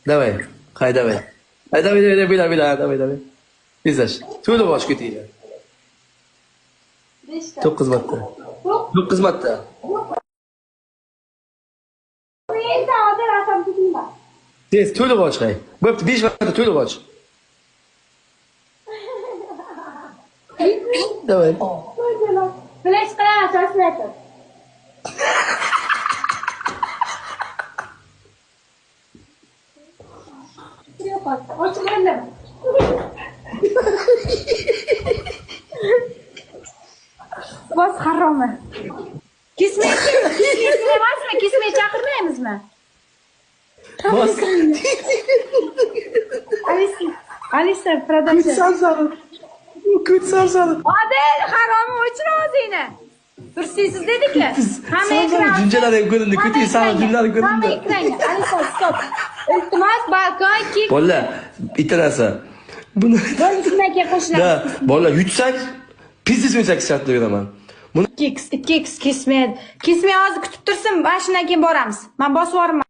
Давай. Hay давай. Hay давай, давай. Tezlash. To'la bosh ketinglar. 9 marta. 9 marta. Tez, to'la bosh hay. Bo'pti, 5 marta to'la bosh. Давай. Flash qilaman, translator. Ochilgandim. Bos haromi. Kesmay emasmi? Kesmay chaqirmaymizmi? Bos. Alisa, produksiya. Kut sarsari. Odil, haromi o'chir o'zingni. Dursiz dedik-ku. Hamma ekran. Junjalar ham ko'rindi, kuting sal junjalar Hamma ko'rindi. ekranga. Alisa, stop. Iltimos, balkon kick. Bolla, bitta narsa. Buni Bo'lishmaga qo'shilamiz. da, bolla yutsak, pizza so'ysak shartda beraman. Buni Keks kesmaydi. Kesmay hozir kutib tursin, mashinadan keyin boramiz. Men bosib yuboraman.